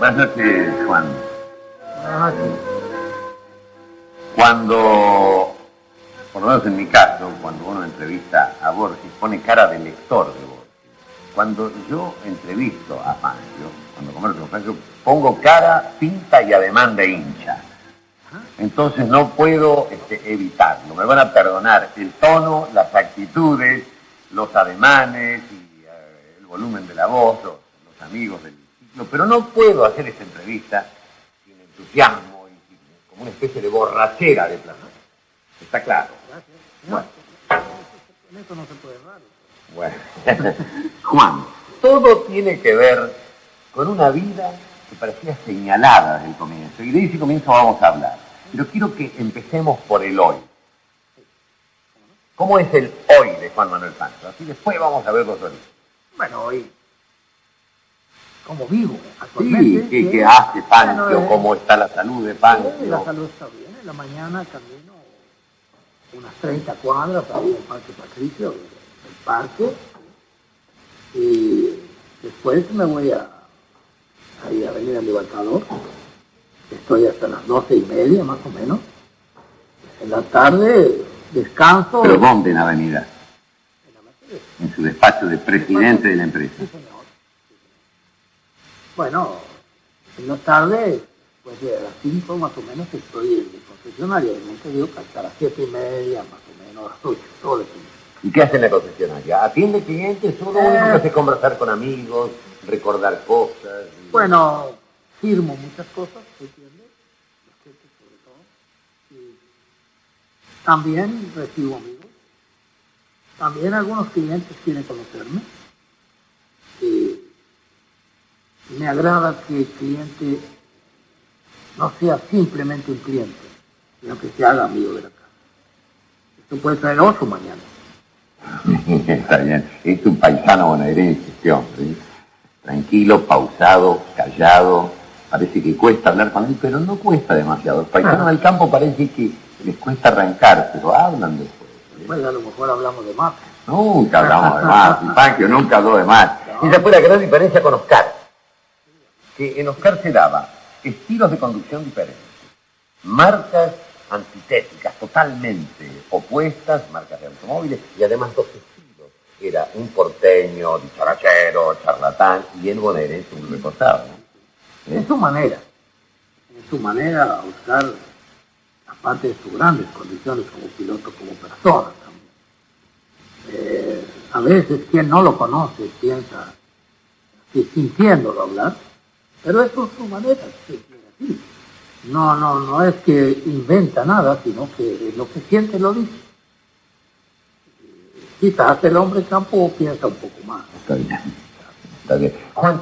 Buenas noches, Juan. Buenas noches. Cuando, por lo menos en mi caso, cuando uno entrevista a Borges, pone cara de lector de Borges. Cuando yo entrevisto a Fangio, cuando converso con Fangio, pongo cara, pinta y ademán de hincha. Entonces no puedo evitarlo. Me van a perdonar el tono, las actitudes, los ademanes y el volumen de la voz, los amigos del ciclo, pero no puedo hacer esta entrevista sin entusiasmo y como una especie de borrachera de placer. ¿Está claro? Gracias. Bueno. En esto no se puede errar. Bueno, Juan, todo tiene que ver con una vida que parecía señalada desde el comienzo, y de ese comienzo vamos a hablar. Pero quiero que empecemos por el hoy. ¿Cómo es el hoy de Juan Manuel Fangio? Así después vamos a ver los orígenes. Bueno, hoy, como vivo actualmente. Sí, ¿qué hace Fangio? ¿Cómo está la salud de Fangio? La salud está bien. En la mañana camino unas 30 cuadras ahí en el Parque Patricio, el parque, y después me voy a Avenida Libertador. Estoy hasta las 12:30 más o menos. En la tarde descanso. ¿Pero dónde en la avenida? En la Mercedes. En su despacho de presidente de la empresa. Sí, señor. Bueno, en la tarde, pues a las 5 más o menos estoy en el concesionario. Realmente digo que hasta las 7:30 más o menos, las 8, todo depende. ¿Y qué hace en la concesionaria? ¿Atiende clientes? ¿Uno único que hace conversar con amigos, recordar cosas? Bueno, firmo muchas cosas, ¿se entiende? Los cheques sobre todo. Y también recibo amigos. También algunos clientes quieren conocerme. Y me agrada que el cliente no sea simplemente un cliente, sino que se haga amigo de la casa. Esto puede traer oso mañana. Está bien. Es un paisano bonaerense este hombre, ¿eh? Tranquilo, pausado, callado. Parece que cuesta hablar con él, pero no cuesta demasiado. Los paisanos del campo parece que les cuesta arrancar, pero hablan después. Pues a lo mejor hablamos de más. Nunca hablamos de más. Y Fangio nunca habló de más. No. Esa fue la gran diferencia con Oscar. Que en Oscar se daba estilos de conducción diferentes. Marcas antitéticas, totalmente opuestas, marcas de automóviles, y además dos estilos. Era un porteño, dicharachero, charlatán, y el bonaerense un recortado, ¿no? En su manera, Oscar, aparte de sus grandes condiciones como piloto, como persona también. A veces quien no lo conoce piensa que sintiéndolo hablar, pero eso es su manera, sí, así. No es que inventa nada, sino que lo que siente lo dice. Quizás el hombre campo piensa un poco más. Está bien. Está bien. Juan,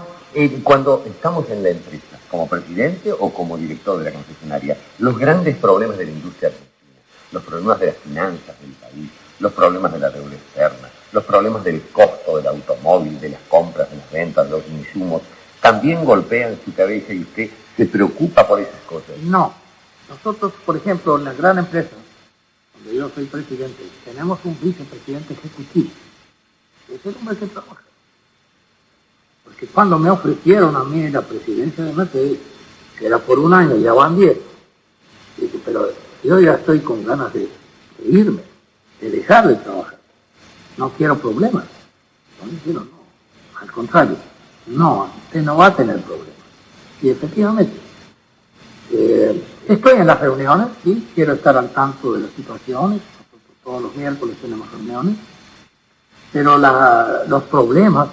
cuando estamos en la empresa, como presidente o como director de la concesionaria, los grandes problemas de la industria argentina, los problemas de las finanzas del país, los problemas de la deuda externa, los problemas del costo del automóvil, de las compras, de las ventas, de los insumos, también golpean su cabeza y usted se preocupa por esas cosas. No. Nosotros, por ejemplo, en la gran empresa, donde yo soy presidente, tenemos un vicepresidente ejecutivo. Es el hombre que trabaja. Porque cuando me ofrecieron a mí la presidencia de Mercedes, que era por un año, ya van 10, dije, pero yo ya estoy con ganas de irme, de dejar de trabajar. No quiero problemas. No dijeron, no, al contrario, no, usted no va a tener problemas. Y efectivamente, estoy en las reuniones, sí, quiero estar al tanto de las situaciones, nosotros todos los miércoles tenemos reuniones, pero los problemas,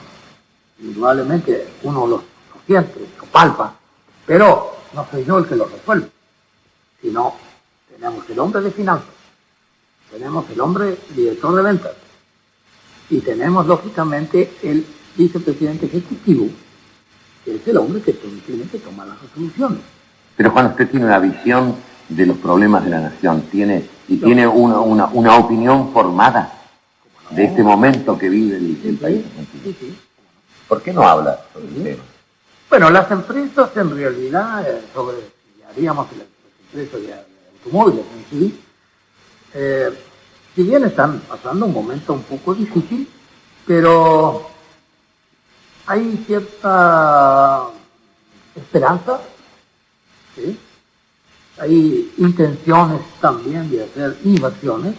indudablemente uno los siente, los palpa, pero no soy yo el que los resuelve, sino tenemos el hombre de finanzas, tenemos el hombre director de ventas, y tenemos lógicamente el vicepresidente ejecutivo, que es el hombre que tiene que tomar las resoluciones. Pero Juan, usted tiene una visión de los problemas de la nación, tiene una opinión formada de este momento que vive el país argentino. Sí. ¿Por qué no habla sobre el tema? Bueno, las empresas en realidad, haríamos las empresas de automóviles en sí, si bien están pasando un momento un poco difícil, pero hay cierta esperanza, ¿sí? Hay intenciones también de hacer invasiones.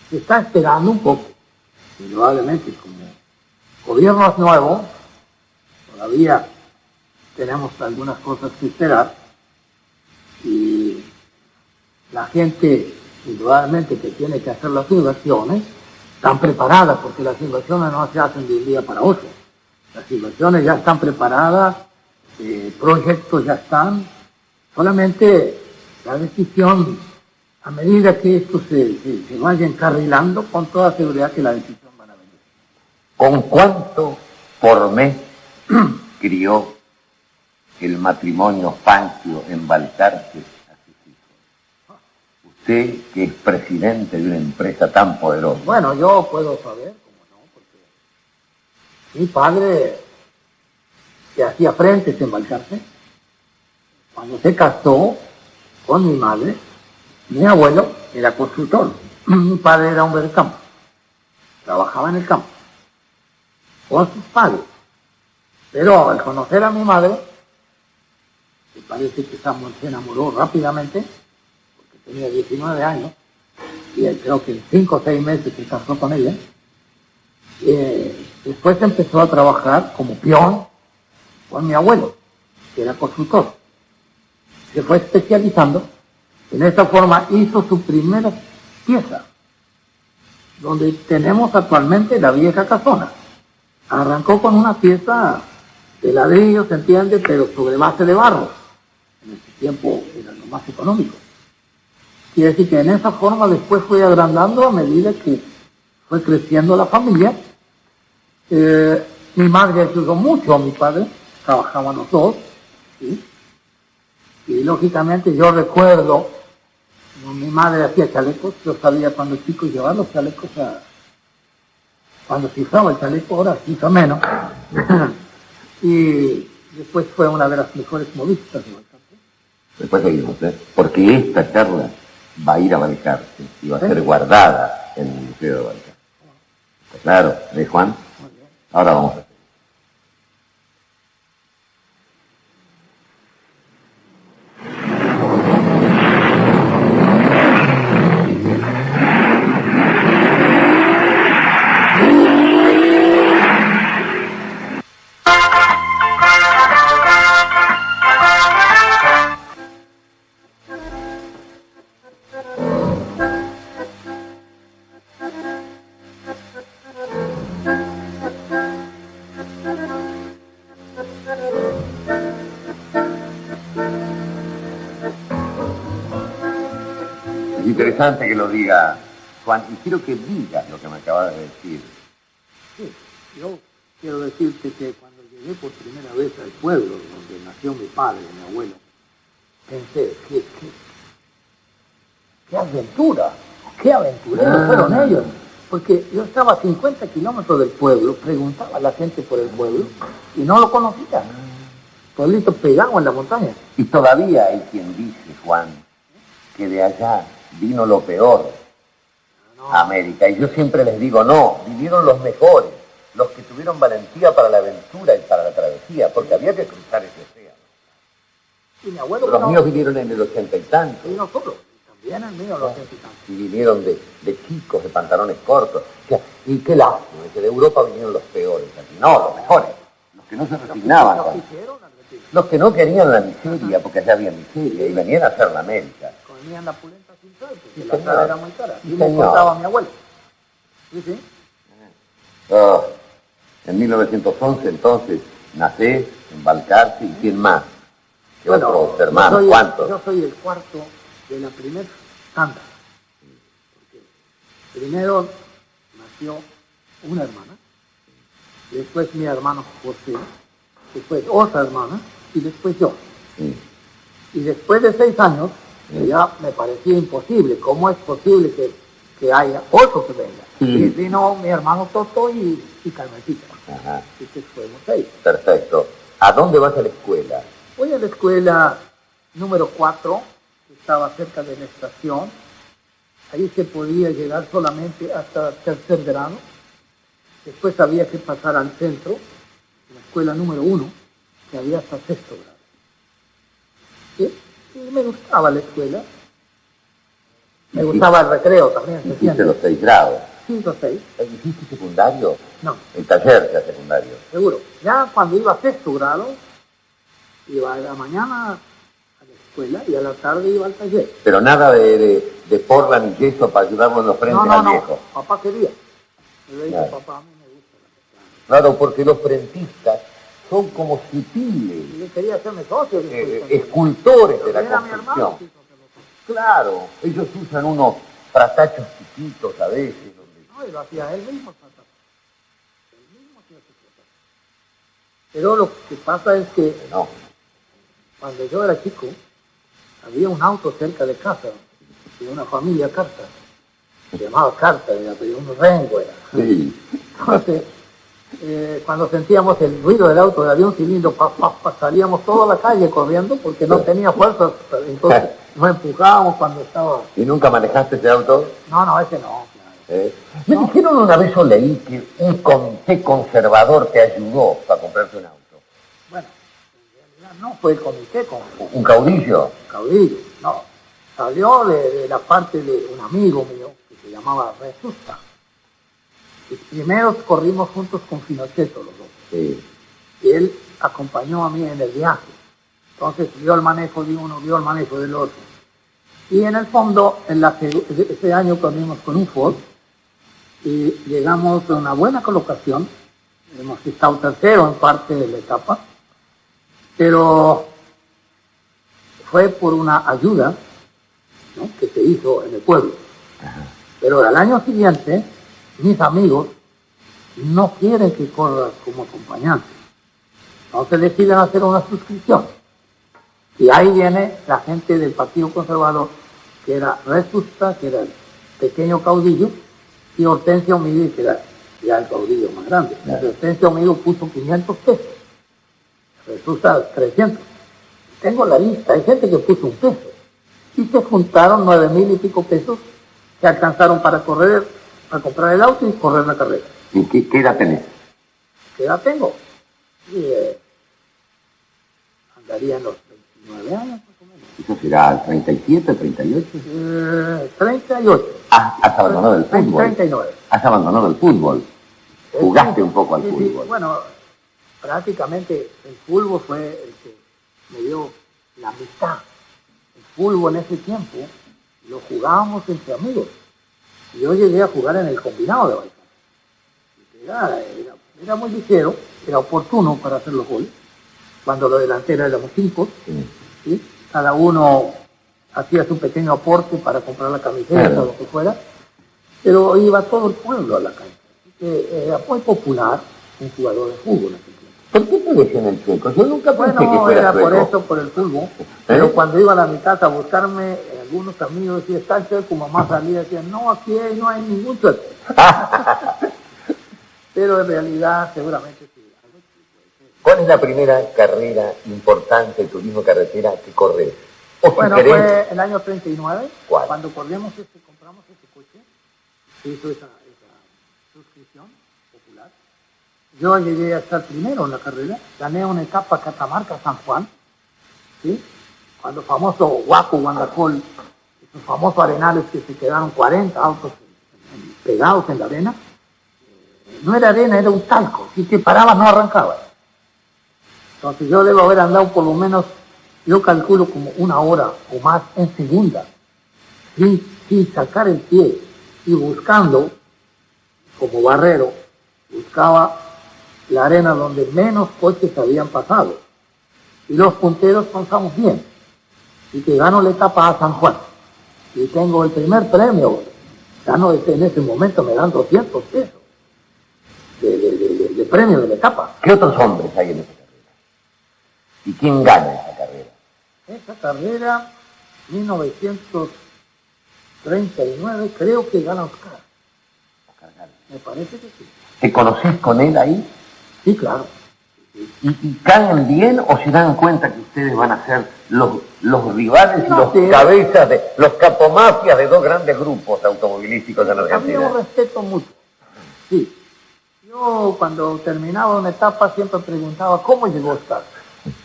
Se está esperando un poco, indudablemente, como gobiernos nuevos, todavía tenemos algunas cosas que esperar, y la gente, indudablemente, que tiene que hacer las invasiones, están preparadas, porque las invasiones no se hacen de un día para otro. Las invasiones ya están preparadas, proyectos ya están, solamente la decisión, a medida que esto se vaya encarrilando, con toda seguridad que la decisión van a venir. ¿Con cuánto por mes crió el matrimonio Fangio en Balcarce a sus hijos? Usted, que es presidente de una empresa tan poderosa. Bueno, yo puedo saber, cómo no, porque mi padre se hacía frentes en Balcarce. Cuando se casó con mi madre, mi abuelo era constructor. Mi padre era hombre de campo. Trabajaba en el campo con sus padres. Pero al conocer a mi madre, me parece que se enamoró rápidamente, porque tenía 19 años, y él creo que en 5 o 6 meses se casó con ella. Después empezó a trabajar como peón con mi abuelo, que era constructor. Se fue especializando. En esta forma hizo su primera pieza, donde tenemos actualmente la vieja casona. Arrancó con una pieza de ladrillo, se entiende, pero sobre base de barro. En ese tiempo era lo más económico. Quiere decir que en esa forma después fue agrandando a medida que fue creciendo la familia. Mi madre ayudó mucho a mi padre, trabajaban los dos, ¿sí? Y lógicamente yo recuerdo, mi madre hacía chalecos, yo sabía cuando chico llevar los chalecos cuando se usaba el chaleco, ahora se usa menos. Y después fue una de las mejores modistas de Balcarce. Después seguimos, porque esta charla va a ir a Balcarce y va a ser guardada en el Museo de Balcarce. ¿Está claro? Juan? Ahora vamos a... Interesante que lo diga Juan, y quiero que digas lo que me acabas de decir. Sí, yo quiero decirte que cuando llegué por primera vez al pueblo donde nació mi padre, mi abuelo, pensé, qué aventura, qué aventureros fueron ellos. Porque yo estaba a 50 kilómetros del pueblo, preguntaba a la gente por el pueblo y no lo conocía. Pueblito pegado en la montaña. Y todavía hay quien dice, Juan, que de allá vino lo peor a América. Y yo siempre les digo, no, vinieron los mejores, los que tuvieron valentía para la aventura y para la travesía, porque había que cruzar ese océano. Y mi abuelo los míos vinieron en el 80 y tanto. Y nosotros, también el mío, los 80 y tanto. Y vinieron de chicos, de pantalones cortos. Y qué lástima, que de Europa vinieron los peores aquí. No, los mejores, los que no se resignaban. Los que no querían la miseria, porque allá había miseria, y venían a hacer la América. Comían la pulenta sin sal, porque la cara era muy cara. Y me contaba a mi abuelo. ¿Sí, sí? En 1911, entonces, nacés en Balcarce, ¿y quién más? ¿Qué otros hermanos? ¿Cuántos? Yo soy el cuarto de la primera tanda. Porque primero nació una hermana, después mi hermano José, después otra hermana, y después yo. Sí. Y después de 6 años, ya me parecía imposible. ¿Cómo es posible que haya otro que venga? Y vino mi hermano Toto y Carmencita. Ajá. Y que fuimos 6. Perfecto. ¿A dónde vas a la escuela? Voy a la escuela número 4, que estaba cerca de la estación. Ahí se podía llegar solamente hasta tercer grado. Después había que pasar al centro, la escuela número 1, que había hasta sexto grado. Y me gustaba la escuela. Me gustaba el recreo también. Hiciste los 6 grados. Sí, los 6. ¿Hiciste secundario? No. El taller ya secundario. Seguro. Ya cuando iba a sexto grado, iba a la mañana a la escuela y a la tarde iba al taller. Pero nada de porla ni yeso para ayudarnos en los frentes al viejo. No, papá quería. Le dije, Claro. papá, a mí me gusta la mecánica. Claro, porque los frentistas son como sutiles, Y yo quería hacerme socio. escultores de la Era mi hermano. construcción. Claro, ellos usan unos fratachos chiquitos a veces. No, y lo hacía él mismo. Él mismo hacía su fratacho. Pero lo que pasa es que No. cuando yo era chico, había un auto cerca de casa, de una familia Carta. Se llamaba Carta, pero un rengo era. Sí. Entonces, cuando sentíamos el ruido del auto, había un cilindro, salíamos toda la calle corriendo porque no tenía fuerzas, entonces nos empujábamos cuando estaba... ¿Y nunca manejaste ese auto? No, ese no, claro. Me dijeron una vez, o leí, que un comité conservador te ayudó para comprarte un auto. Bueno, en realidad no fue el comité con ¿Un caudillo? caudillo, no. Salió de la parte de un amigo mío que se llamaba Resusta. Y primero corrimos juntos con Pinochetto los dos. Sí. Y él acompañó a mí en el viaje. Entonces vio el manejo de uno, vio el manejo del otro. Y en el fondo, ese año corrimos con un Ford y llegamos a una buena colocación. Hemos estado tercero en parte de la etapa, pero fue por una ayuda, ¿no?, que se hizo en el pueblo. Ajá. Pero al año siguiente, mis amigos no quieren que corra como acompañante. Entonces deciden hacer una suscripción. Y ahí viene la gente del Partido Conservador, que era Resusta, que era el pequeño caudillo, y Hortensio Omidio, que era ya el caudillo más grande. Claro. Hortensio Omidio puso 500 pesos. Resusta 300. Tengo la lista, hay gente que puso 1 peso. Y se juntaron 9,000 y pico pesos que alcanzaron para correr, para comprar el auto y correr la carrera. ¿Y qué edad tenés? ¿Qué edad tengo? Y, andaría en los 29 años más o menos. Eso será 37, 38. 38. Has abandonado el fútbol. 39. Has abandonado el fútbol. Jugaste un poco al Sí, fútbol. bueno, prácticamente el fútbol fue el que me dio la mitad. El fútbol en ese tiempo lo jugábamos entre amigos. Yo llegué a jugar en el combinado de Baikal. Era muy ligero, era oportuno para hacer los goles. Cuando los delanteros éramos 5, Sí. ¿sí? Cada uno hacía su pequeño aporte para comprar la camiseta Claro. o lo que fuera, pero iba todo el pueblo a la cancha. Así que era muy popular un jugador de fútbol en aquel tiempo. ¿Por qué te decían el sueco? Yo nunca pensé que Bueno, fuera era por sueco. eso, por el fútbol. Pero cuando iban a mi casa a buscarme, algunos amigos decían, está el sueco, mamá salía y decían, no, aquí no hay ningún sueco. Pero en realidad, seguramente sí. ¿Cuál es la primera carrera importante de turismo carretera que corres? O si Bueno, querés, fue el año 39, ¿Cuál? cuando compramos ese coche, se hizo esa suscripción popular. Yo llegué a estar primero en la carrera, gané una etapa Catamarca-San Juan, ¿sí? Cuando el famoso Huaco, Guandacol, esos famosos arenales que se quedaron 40 autos pegados en la arena, no era arena, era un talco, si te parabas no arrancabas. Entonces yo debo haber andado por lo menos, yo calculo como 1 hora o más en segunda, sin sacar el pie y buscando, como barrero, buscaba la arena donde menos coches habían pasado. Y los punteros pasamos bien. Y que gano la etapa a San Juan. Y tengo el primer premio. Gano en ese momento, me dan 200 pesos de premio de la etapa. ¿qué otros hombres hay en esa carrera? ¿Y quién gana esa carrera? Esa carrera, 1939, creo que gana Oscar. Me parece que sí. ¿Te conocés con él ahí? Sí, claro. ¿Y caen bien o se dan cuenta que ustedes van a ser los rivales y No, los sí. cabezas de los capomafias de 2 grandes grupos automovilísticos en Había Argentina? un respeto mutuo. Sí. Yo cuando terminaba una etapa siempre preguntaba, ¿cómo llegó Oscar?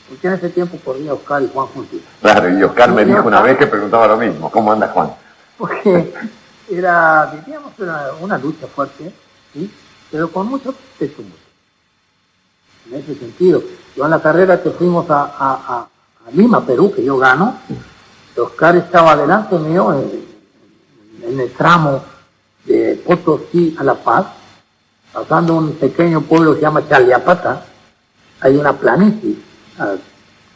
Porque en ese tiempo corría Oscar y Juan juntos. Claro, y Oscar me dijo una vez que preguntaba lo mismo. ¿Cómo anda Juan? Porque diríamos, una lucha fuerte, ¿sí? Pero con mucho respeto. En ese sentido, yo en la carrera que fuimos a Lima, Perú, que yo gano, Oscar estaba delante mío en el tramo de Potosí a La Paz, pasando un pequeño pueblo que se llama Chaliapata. Hay una planicie a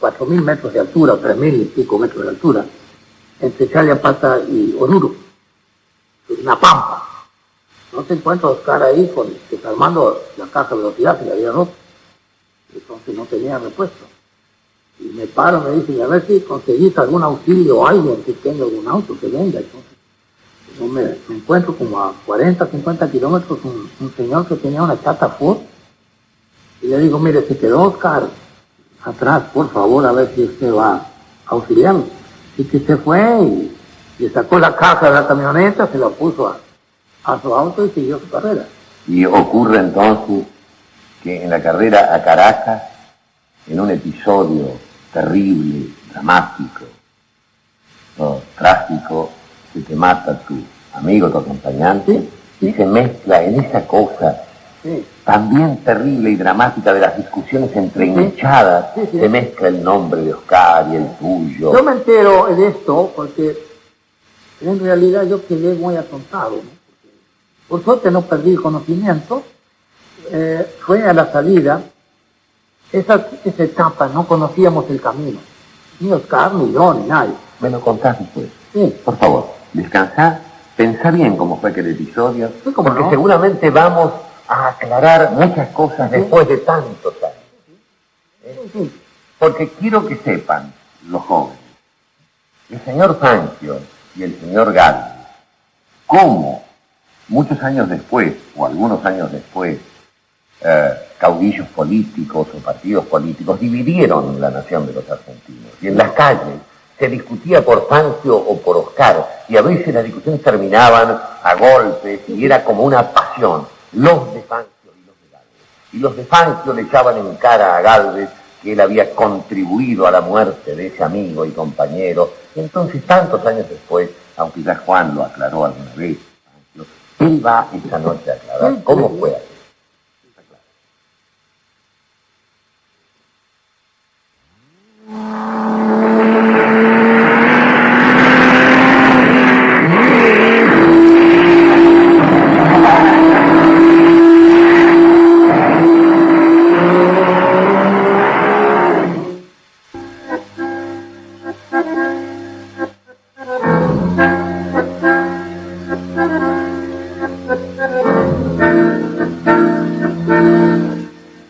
4.000 metros de altura, o 3.000 y pico metros de altura, entre Chaliapata y Oruro. Es una pampa. No se encuentra Oscar ahí desarmando la caja de velocidad que le había roto. Entonces no tenía repuesto. Y me paro, me dicen, a ver si conseguís algún auxilio o alguien que tenga algún auto que venga. Entonces, yo me encuentro como a 40, 50 kilómetros un señor que tenía una Tata Ford. Y le digo, mire, se quedó Oscar atrás, por favor, a ver si usted va a auxiliarlo. Y que se fue y le sacó la caja de la camioneta, se la puso a su auto y siguió su carrera. Y ocurre entonces que en la carrera a Caracas, en un episodio terrible, dramático, trágico, se te mata tu amigo, tu acompañante, y se mezcla en esa cosa también terrible y dramática de las discusiones entre hinchadas, se mezcla el nombre de Oscar y el tuyo. Yo me entero de esto porque en realidad yo quedé muy atontado, ¿no? Por suerte no perdí el conocimiento. Fue a la salida, esa etapa no conocíamos el camino, ni Oscar, ni yo, ni nadie. Me lo contás después. Sí. Por favor, descansá, pensá bien cómo fue aquel episodio, sí, porque no, seguramente vamos a aclarar muchas cosas después de tantos años. Sí. Porque quiero que sepan los jóvenes, el señor Fangio y el señor Galvez, cómo muchos años después, o algunos años después, caudillos políticos o partidos políticos dividieron la nación de los argentinos. Y en las calles se discutía por Fangio o por Oscar, y a veces las discusiones terminaban a golpes, y era como una pasión. Los de Fangio y los de Galvez. Y los de Fangio le echaban en cara a Galvez que él había contribuido a la muerte de ese amigo y compañero. Y entonces, tantos años después, aunque ya Juan lo aclaró alguna vez, él va esa noche a aclarar cómo fue aquello.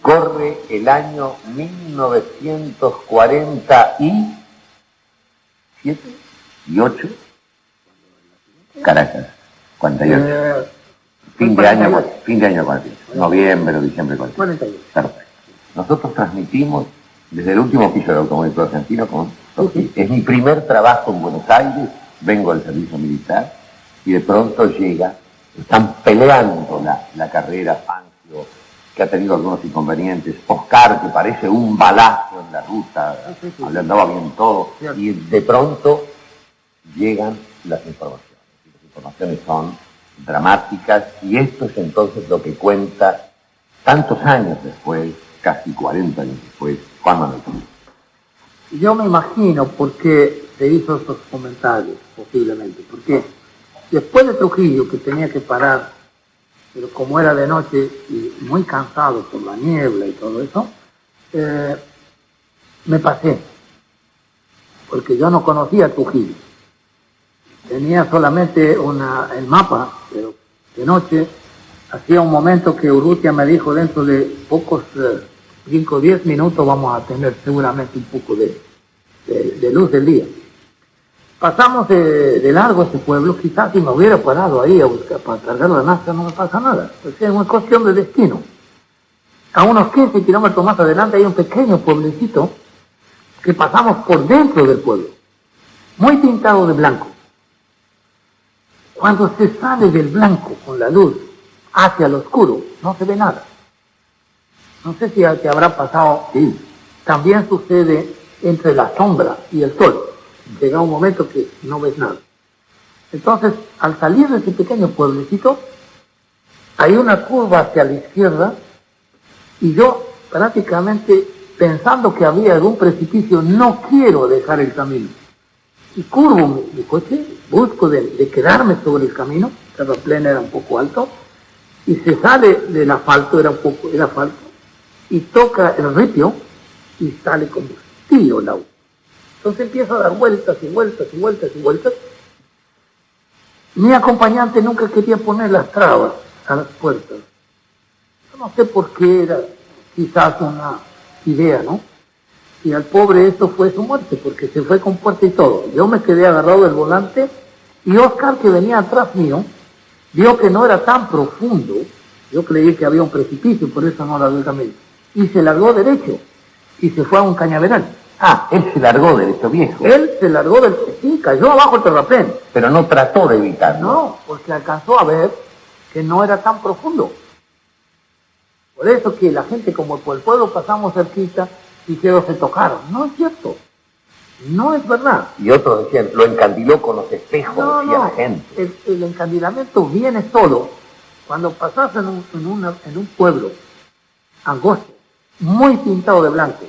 Corre el año 1947 y 8, Caracas, 48. Fin de año 48. Noviembre o diciembre 48. Perfecto. Nosotros transmitimos desde el último piso del Automóvil Argentino con Sofía. Es mi primer trabajo en Buenos Aires, vengo del servicio militar y de pronto llega, están peleando la carrera Fangio, que ha tenido algunos inconvenientes, Oscar, que parece un balazo en la ruta, le andaba bien todo, y de pronto llegan las informaciones. Y las informaciones son dramáticas, y esto es entonces lo que cuenta tantos años después, casi 40 años después, Juan Manuel Trujillo. Yo me imagino por qué se hizo esos comentarios, posiblemente, porque después de Trujillo, que tenía que parar, pero como era de noche y muy cansado por la niebla y todo eso, me pasé, porque yo no conocía Trujillo. Tenía solamente el mapa, pero de noche, hacía un momento que Urrutia me dijo, dentro de pocos 5 o 10 minutos vamos a tener seguramente un poco de luz del día. Pasamos de largo este pueblo, quizás si me hubiera parado ahí a buscar para cargar la nafta no me pasa nada, porque es una cuestión de destino. A unos 15 kilómetros más adelante hay un pequeño pueblecito que pasamos por dentro del pueblo, muy pintado de blanco. Cuando se sale del blanco con la luz hacia el oscuro, no se ve nada. No sé si te habrá pasado también sucede entre la sombra y el sol. Llega un momento que no ves nada. Entonces, al salir de ese pequeño pueblecito, hay una curva hacia la izquierda y yo prácticamente pensando que había algún precipicio, no quiero dejar el camino. Y curvo mi coche, busco de quedarme sobre el camino, el terraplén era un poco alto, y se sale del asfalto, era asfalto, y toca el ripio y sale combustible el auto. Entonces empiezo a dar vueltas y vueltas y vueltas y vueltas. Mi acompañante nunca quería poner las trabas a las puertas. Yo no sé por qué, era quizás una idea, ¿no? Y al pobre esto fue su muerte, porque se fue con puerta y todo. Yo me quedé agarrado del volante y Oscar, que venía atrás mío, vio que no era tan profundo. Yo creí que había un precipicio, por eso no largó el camino. Y se largó derecho y se fue a un cañaveral. Ah, él se largó derecho, viejo. Él se largó del... Sí, cayó abajo el terraplén. Pero no trató de evitarlo. No, porque alcanzó a ver que no era tan profundo. Por eso que la gente, como por el pueblo pasamos cerquita, dijeron se tocaron. No es cierto. No es verdad. Y otros decían, lo encandiló con los espejos, decía la gente. El encandilamiento viene solo cuando pasás en un pueblo angosto, muy pintado de blanco,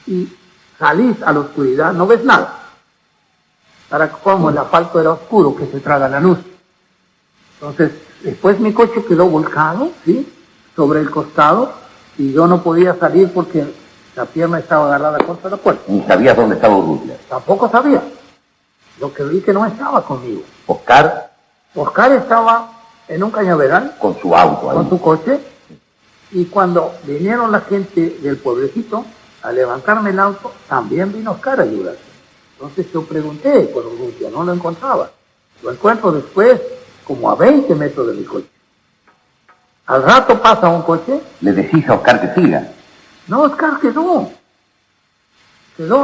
y salís a la oscuridad, no ves nada. Para como el asfalto era oscuro, que se traga la luz. Entonces, después mi coche quedó volcado, ¿sí?, sobre el costado, y yo no podía salir porque la pierna estaba agarrada contra la puerta. Ni sabías dónde estaba Urrutia. Tampoco sabía. Lo que vi que no estaba conmigo. Oscar estaba en un cañaveral. Con su auto ahí. Con su coche. Y cuando vinieron la gente del pueblecito a levantarme el auto, también vino Oscar a ayudar. Entonces yo pregunté por Urrutia, no lo encontraba. Lo encuentro después como a 20 metros de mi coche. Al rato pasa un coche. Le decís a Oscar que siga. No, Oscar quedó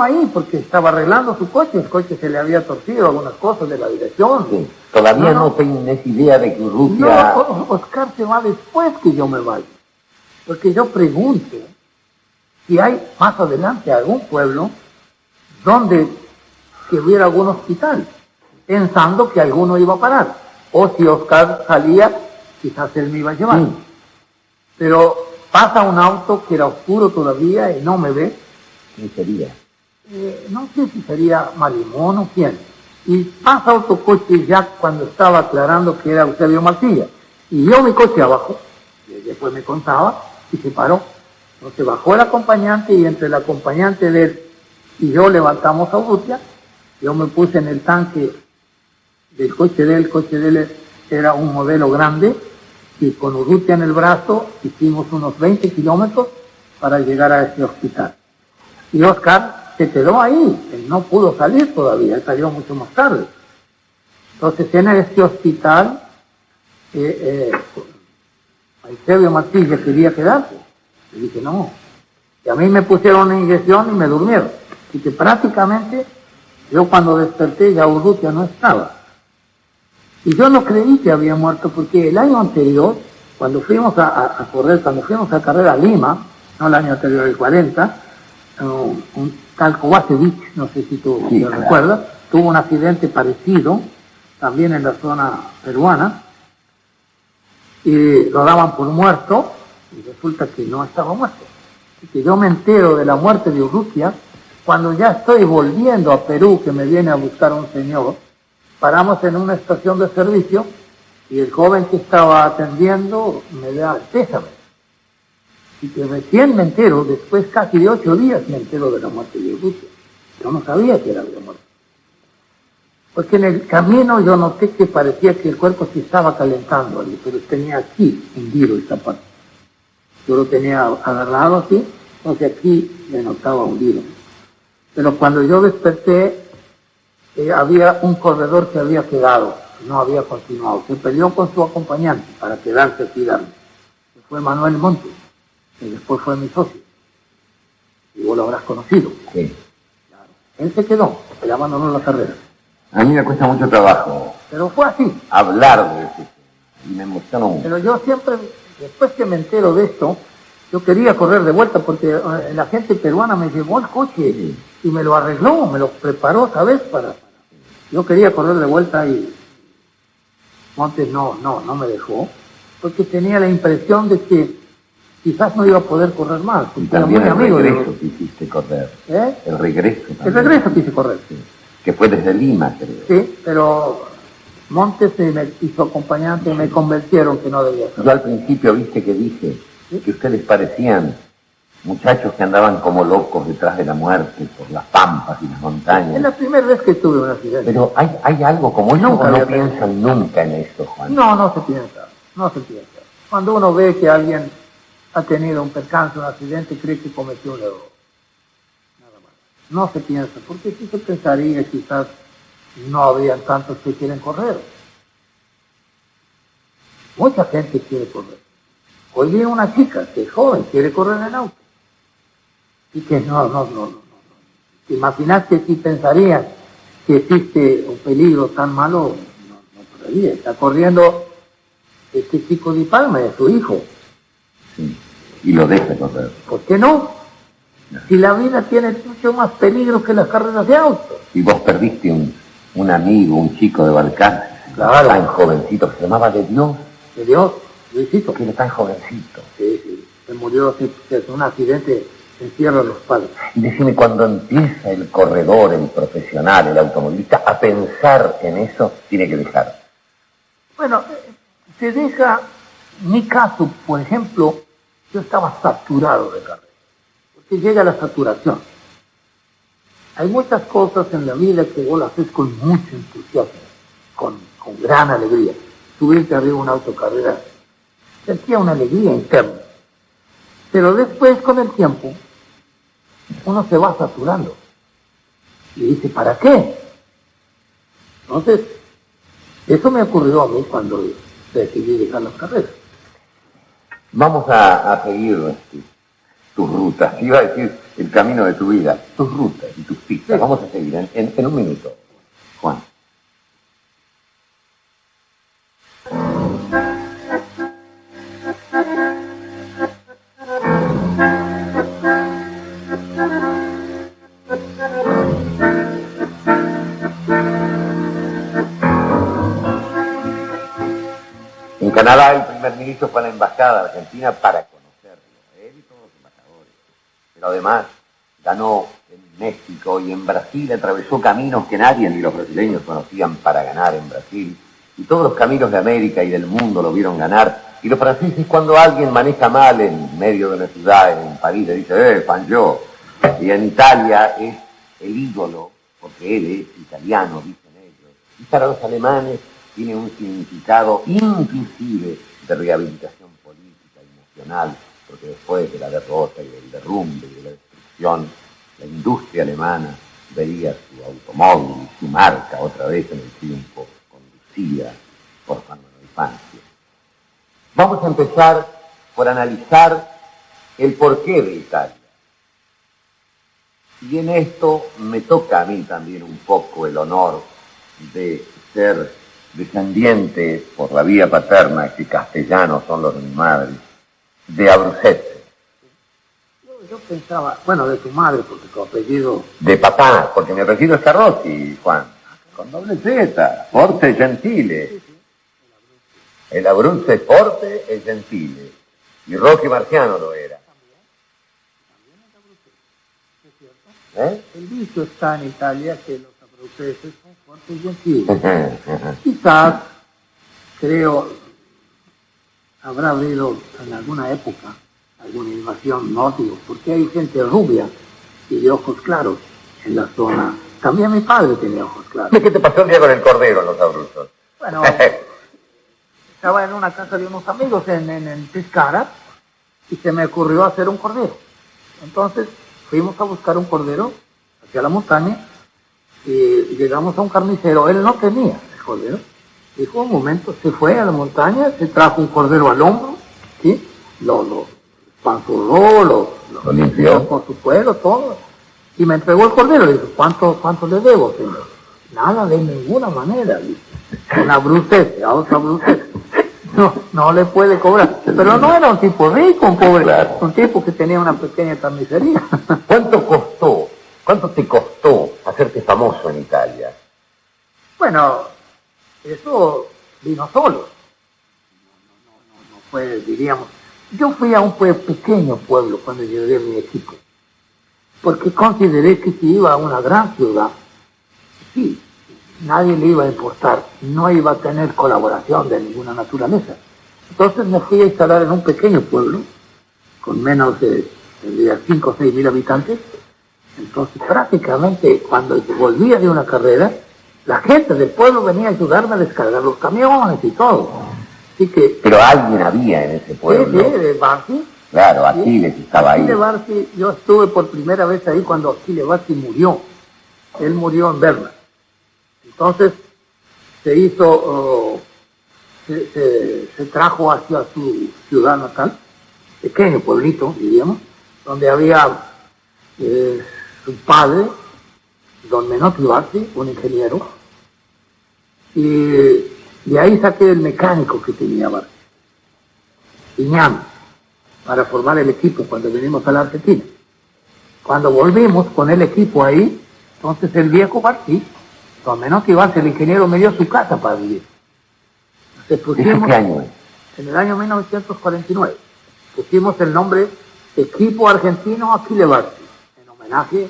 ahí porque estaba arreglando su coche. El coche se le había torcido algunas cosas de la dirección. Sí. Todavía no tenés idea de que Urrutia... No, Oscar se va después que yo me vaya. Porque yo pregunto si hay más adelante algún pueblo donde que hubiera algún hospital, pensando que alguno iba a parar. O si Oscar salía, quizás él me iba a llevar. Sí. Pero pasa un auto que era oscuro todavía y no me ve. ¿Quién sería? No sé si sería Malimón o quién. Y pasa otro coche ya cuando estaba aclarando que era Eusebio Martilla. Y yo mi coche abajo, y después me contaba, y se paró. Entonces bajó el acompañante y entre el acompañante de él y yo levantamos a Urrutia. Yo me puse en el tanque del coche de él. El coche de él era un modelo grande y con Urrutia en el brazo hicimos unos 20 kilómetros para llegar a este hospital. Y Oscar se quedó ahí, él no pudo salir todavía, él salió mucho más tarde. Entonces en este hospital, Eusebio Martilla quería quedarse. Le dije no, y a mí me pusieron una inyección y me durmieron. Y que prácticamente yo cuando desperté ya Urrutia no estaba. Y yo no creí que había muerto porque el año anterior, cuando fuimos a correr, cuando fuimos a carrera a Lima, no el año anterior, el 40, un tal Kovacevic, no sé si tú lo recuerdas, tuvo un accidente parecido, también en la zona peruana, y lo daban por muerto, y resulta que no estaba muerto. Y que yo me entero de la muerte de Urrutia cuando ya estoy volviendo a Perú, que me viene a buscar un señor. Paramos en una estación de servicio y el joven que estaba atendiendo me da el pésame. Y que recién me entero, después casi de 8 días me entero de la muerte de Urrutia. Yo no sabía que él había muerto. Porque en el camino yo noté que parecía que el cuerpo se estaba calentando, pero tenía aquí hundido esta parte. Yo lo tenía agarrado así, entonces aquí me notaba hundido. Pero cuando yo desperté, había un corredor que había quedado, no había continuado. Se peleó con su acompañante para quedarse aquí darme. Fue Manuel Montes, que después fue mi socio. Y vos lo habrás conocido. Sí. Claro. Él se quedó, él abandonó la carrera. A mí me cuesta mucho trabajo. Pero fue así. Hablar de eso. Y me emocionó mucho. Pero yo siempre, después que me entero de esto, Yo quería correr de vuelta porque la gente peruana me llevó el coche y me lo arregló, me lo preparó, ¿sabes? Yo quería correr de vuelta y Montes no me dejó, porque tenía la impresión de que quizás no iba a poder correr más. Y también el regreso que hiciste correr. ¿Eh? El regreso también. El regreso quise correr. Sí. Que fue desde Lima, creo. Sí, pero Montes y su acompañante me convencieron que no debía ser. Yo al principio, viste que dije que ustedes parecían muchachos que andaban como locos detrás de la muerte por las pampas y las montañas. Es la primera vez que tuve un accidente. Pero hay algo como eso, o no piensan nunca en esto, Juan. No se piensa. Cuando uno ve que alguien ha tenido un percance, un accidente, cree que cometió un error. Nada más. No se piensa, porque si se pensaría quizás no habrían tantos que quieren correr. Mucha gente quiere correr. Hoy vi una chica que es joven, quiere correr en auto. Y que no. Imaginás que si pensarías que existe un peligro tan malo, no podría. Está corriendo este chico de Palma, es su hijo. Sí, y lo deja correr. ¿Por qué no? Si la vida tiene mucho más peligro que las carreras de auto. Y vos perdiste un amigo, un chico de Balcán, Claro. tan jovencito, que se llamaba De Dios. ¿De Dios? Luisito. Que era tan jovencito. Sí. Se murió en un accidente en Sierra de los Padres. Y decime, cuando empieza el corredor, el profesional, el automovilista, a pensar en eso, tiene que dejar. Bueno, se deja, en mi caso, por ejemplo, yo estaba saturado de carrera, porque llega la saturación. Hay muchas cosas en la vida que vos las haces con mucho entusiasmo, con gran alegría. Subirte arriba de una autocarrera, sentía una alegría interna. Pero después, con el tiempo, uno se va saturando. Y dice, ¿para qué? Entonces, eso me ocurrió a mí cuando decidí dejar las carreras. Vamos a seguir tus rutas. Iba a decir el camino de tu vida, tus rutas y tus pistas. Sí. Vamos a seguir en un minuto, Juan. En Canadá el primer ministro fue a la embajada de Argentina para conocerlo, él y todos los embajadores. Pero además ganó en México y en Brasil, atravesó caminos que nadie ni los brasileños conocían para ganar en Brasil. Y todos los caminos de América y del mundo lo vieron ganar. Y los franceses, cuando alguien maneja mal en medio de una ciudad, en París, le dice, Pancho. Y en Italia es el ídolo, porque él es italiano, dicen ellos. Y para los alemanes tiene un significado inclusive de rehabilitación política, emocional, porque después de la derrota y del derrumbe y de la destrucción, la industria alemana veía su automóvil y su marca otra vez en el triunfo, conducida por Juan Manuel Fangio. Vamos a empezar por analizar el porqué de Italia. Y en esto me toca a mí también un poco el honor de ser descendiente por la vía paterna, que castellanos son los de mi madre, de Abruzese. Yo pensaba, bueno, de tu madre, porque tu apellido... De papá, porque mi apellido es Carrozzi, Juan, con doble Z, Forte Gentile. Sí. El Abruzze Forte e Gentile. Y Rocky Marciano lo era. También es Abruzese, ¿es cierto? ¿Eh? El dicho está en Italia que los abruceses son fuertes y gentiles. Quizás, creo, habrá habido en alguna época alguna invasión, no digo, porque hay gente rubia y de ojos claros en la zona. También mi padre tenía ojos claros. ¿Qué te pasó un día con el cordero en los Abruzos? Bueno, estaba en una casa de unos amigos en Pescara y se me ocurrió hacer un cordero. Entonces fuimos a buscar un cordero hacia la montaña y llegamos a un carnicero. Él no tenía el cordero. Dijo, un momento, se fue a la montaña, se trajo un cordero al hombro, ¿sí? Lo panzurró, lo limpió con su cuero, todo. Y me entregó el cordero. Le dije, ¿cuánto le debo, señor? Nada, de ninguna manera. Dice. Una Abruzese, a otra Abruzese. no le puede cobrar. Pero no era un tipo rico, un pobre, Claro. un tipo que tenía una pequeña carnicería. ¿Cuánto te costó hacerte famoso en Italia? Bueno, eso vino solo. No fue, diríamos. Yo fui a un pequeño pueblo cuando llevé mi equipo, porque consideré que si iba a una gran ciudad, sí, nadie le iba a importar, no iba a tener colaboración de ninguna naturaleza. Entonces me fui a instalar en un pequeño pueblo, con menos de 5 o 6 mil habitantes. Entonces prácticamente cuando volvía de una carrera, la gente del pueblo venía a ayudarme a descargar los camiones y todo. Así que... Pero alguien había en ese pueblo. Sí, de Barsi. Claro, Aquiles estaba ahí. Achille Barsi, yo estuve por primera vez ahí cuando Achille Barsi murió. Él murió en Berna. Entonces se hizo, se trajo hacia su ciudad natal, pequeño pueblito, diríamos, donde había su padre, don Menotti Barsi, un ingeniero, y de ahí saqué el mecánico que tenía Barsi, Iñán, para formar el equipo cuando vinimos a la Argentina. Cuando volvimos con el equipo ahí, entonces el viejo Barsi, don Menotti Barsi, el ingeniero, me dio su casa para vivir. Entonces pusimos, ¿Qué año es? en el año 1949, pusimos el nombre Equipo Argentino Achille Barsi, en homenaje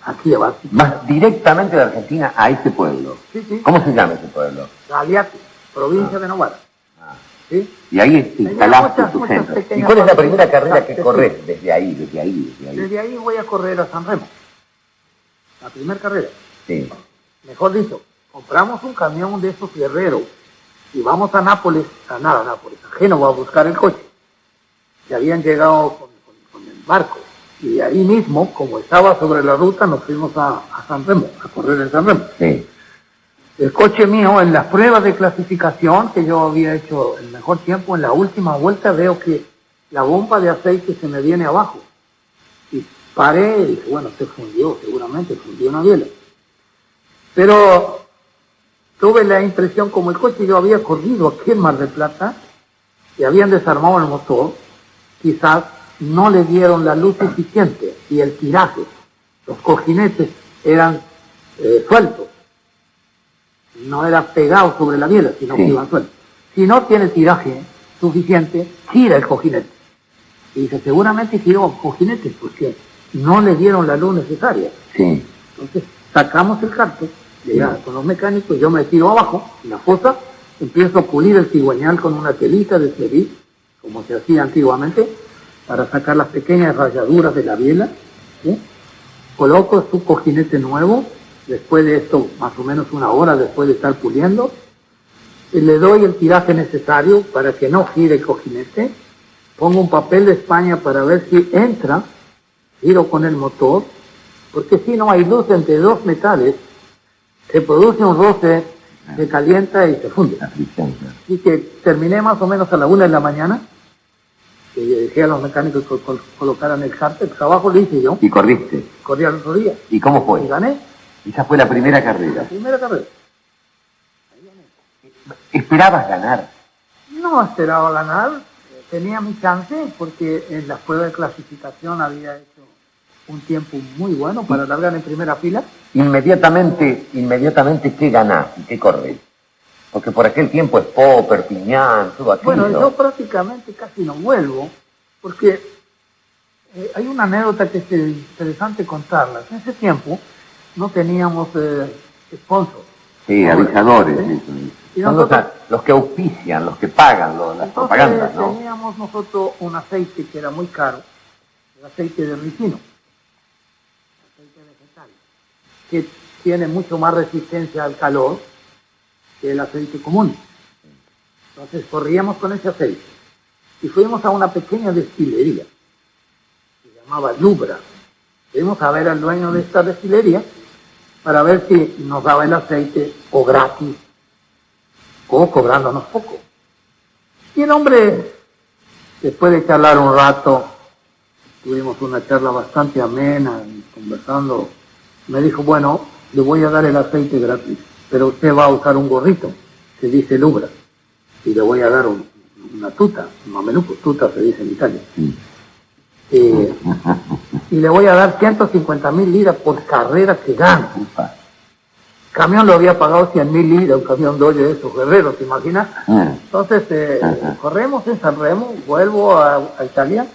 a Achille Barsi. Más directamente de Argentina a ese pueblo. Sí, sí. ¿Cómo se llama ese pueblo? Galeati, provincia de Novara. ¿Sí? Y ahí instalaste muchas tu centro. ¿Y pequeñas cuál es la cosas. primera carrera que Sí. corres desde ahí? Desde ahí voy a correr a San Remo. La primera carrera. Sí. Mejor dicho, compramos un camión de esos guerreros y vamos a Nápoles, a Génova a buscar el coche. Que habían llegado con el barco. Y de ahí mismo, como estaba sobre la ruta, nos fuimos a San Remo, a correr en San Remo. Sí. El coche mío, en las pruebas de clasificación que yo había hecho el mejor tiempo, en la última vuelta veo que la bomba de aceite se me viene abajo. Y paré y dije, bueno, se fundió, seguramente fundió una biela. Pero tuve la impresión, como el coche yo había corrido aquí en Mar del Plata y habían desarmado el motor, quizás no le dieron la luz suficiente y el tiraje, los cojinetes eran sueltos. No era pegado sobre la biela, sino que iban sueltos. Si no tiene tiraje suficiente, gira el cojinete. Y dice, seguramente giró cojinetes porque no le dieron la luz necesaria. Sí. Entonces sacamos el cartel, con los mecánicos, yo me tiro abajo, en la fosa, empiezo a pulir el cigüeñal con una telita de cerise, como se hacía antiguamente, para sacar las pequeñas rayaduras de la biela. ¿Sí? Coloco su cojinete nuevo, después de esto, más o menos una hora después de estar puliendo, y le doy el tiraje necesario para que no gire el cojinete, pongo un papel de España para ver si entra, giro con el motor, porque si no hay luz entre dos metales, se produce un roce, se calienta y se funde. Así que terminé más o menos a la 1 de la mañana, que dejé a los mecánicos que colocaran el cárter, el trabajo lo hice yo. ¿Y corriste? Corrí al otro día. ¿Y cómo fue? Y gané. Esa fue la primera La carrera. primera carrera. ¿Esperabas ganar? No esperaba ganar, tenía mi chance porque en la prueba de clasificación había hecho un tiempo muy bueno para largar en primera fila. Inmediatamente, ¿qué ganás y qué corres? Porque por aquel tiempo es Perpiñán, todo aquello. Bueno, yo prácticamente casi no vuelvo, porque hay una anécdota que es interesante contarla. En ese tiempo no teníamos sponsors. Sí, avisadores. ¿Sí? Y Son nosotros, los que auspician, los que pagan las propagandas, ¿no? teníamos nosotros un aceite que era muy caro, el aceite de ricino, aceite vegetal, que tiene mucho más resistencia al calor que el aceite común. Entonces corríamos con ese aceite y fuimos a una pequeña destilería, se llamaba Lubra. Fuimos a ver al dueño de esta destilería para ver si nos daba el aceite o gratis o cobrándonos poco. Y el hombre, después de charlar un rato, tuvimos una charla bastante amena, conversando, me dijo, bueno, le voy a dar el aceite gratis, pero usted va a usar un gorrito que dice Lubra. y le voy a dar una tuta, un mameluco, tuta se dice en Italia. Sí. Y le voy a dar 150.000 liras por carrera que gane. Upa. Camión lo había pagado 100.000 liras, un camión de hoyo de esos guerreros, ¿te imaginas? Entonces, corremos en San Remo, vuelvo a Italia.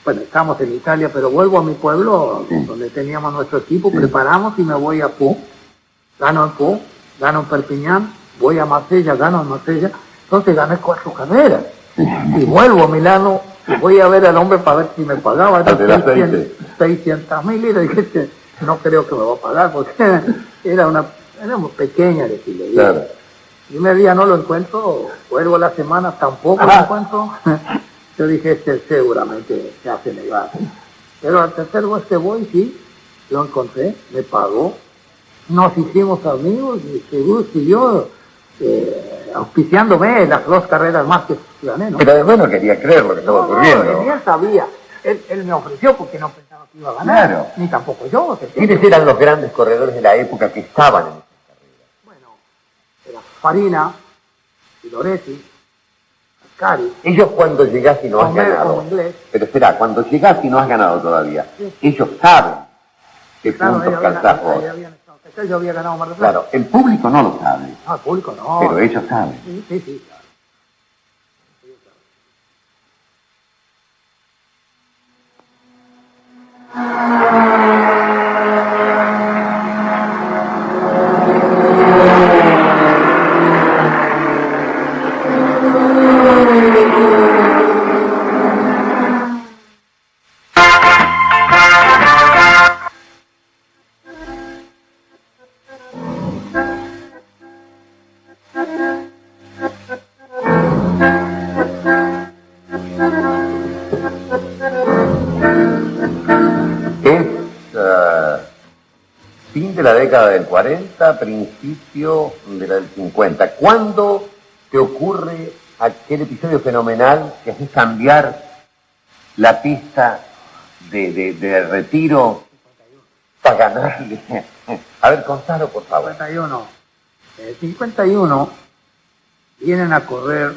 Bueno, estamos en Italia, pero vuelvo a mi pueblo, donde teníamos nuestro equipo, preparamos y me voy a Pau. Gano en Pau, gano en Perpiñán, voy a Marsella, gano en Marsella. Entonces gané 4 carreras. Y vuelvo a Milano y voy a ver al hombre para ver si me pagaba. 600.000 liras. Y dije, no creo que me va a pagar, porque era muy pequeña de Chile. Claro. Primer día no lo encuentro, vuelvo a la semana, tampoco lo encuentro. Yo dije, seguramente se hace negar. Pero al tercer vez que voy, sí, lo encontré, me pagó. Nos hicimos amigos y seguro siguió auspiciándome las 2 carreras más que gané, ¿no? Pero además no quería creer lo que estaba ocurriendo. No, él sabía. Él me ofreció porque no pensaba que iba a ganar. Claro. Ni tampoco yo. ¿Quiénes eran los grandes corredores de la época que estaban en esas carreras? Bueno, era Farina, Loretti, Ascari. Ellos cuando llegás y no has ganado. Pero espera, cuando llegás y no has ganado todavía, ellos saben qué puntos calzás vos. Yo había ganado más de Claro, el público no lo sabe. No, el público no. Pero ellos saben. Sí, claro. Fin de la década del 40, principio de la del 50. ¿Cuándo te ocurre aquel episodio fenomenal que hace cambiar la pista de retiro para ganarle? A ver, contalo, por favor. 51. En el 51 vienen a correr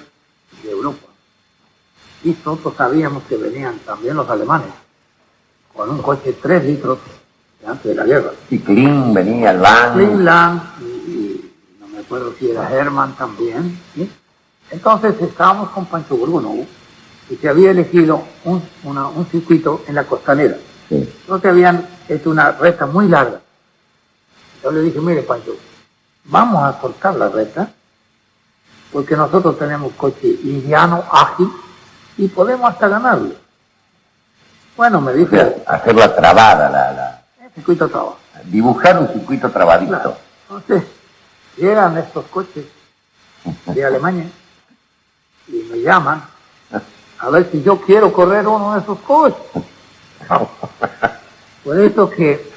de Europa. Y nosotros sabíamos que venían también los alemanes con un coche de 3 litros antes de la guerra. Y Klim venía, Lang. Klim, Lang, y no me acuerdo si era Hermann también. ¿Sí? Entonces estábamos con Pancho Burguno y se había elegido un circuito en la costanera. Sí. Entonces habían hecho una recta muy larga. Yo le dije, mire Pancho, vamos a cortar la recta porque nosotros tenemos coche liviano, ágil y podemos hasta ganarle. Bueno, me dijo... O sea, hacerla trabada, el circuito trabado. Dibujar un circuito trabadito. Claro. Entonces, llegan estos coches de Alemania y me llaman a ver si yo quiero correr uno de esos coches. Por eso que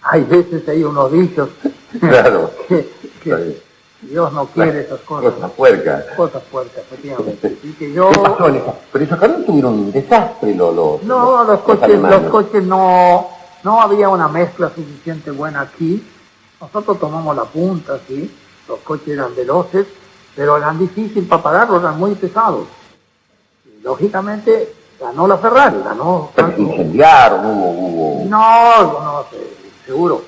hay veces hay unos dichos Claro. que Dios no quiere esas cosas. Cosas puercas. Cosas fuertes, efectivamente. Y que yo... ¿Qué pasó en esa? Pero esos carros tuvieron un desastre los coches no había una mezcla suficiente buena aquí. Nosotros tomamos la punta, sí. Los coches eran veloces, pero eran difíciles para pararlos, eran muy pesados. Y, lógicamente, ganó la Ferrari, ganó... Pero se incendiaron, hubo... No, seguro.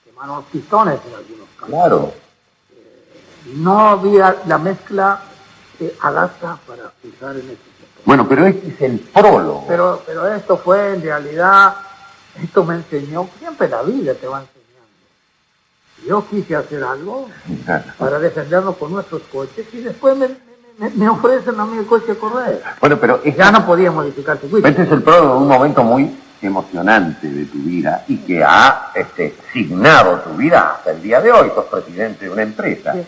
Quemaron los pistones en algunos casos. Claro. No había la mezcla adapta para usar en este sector. Bueno, pero este es el prólogo. Pero esto fue, en realidad, esto me enseñó, siempre la vida te va enseñando. Yo quise hacer algo para defendernos con nuestros coches y después me ofrecen a mí el coche a correr. Bueno, pero... Ya no podía modificar el circuito. Este es el prólogo de un momento muy emocionante de tu vida y que ha signado tu vida hasta el día de hoy. Sos presidente de una empresa. Sí.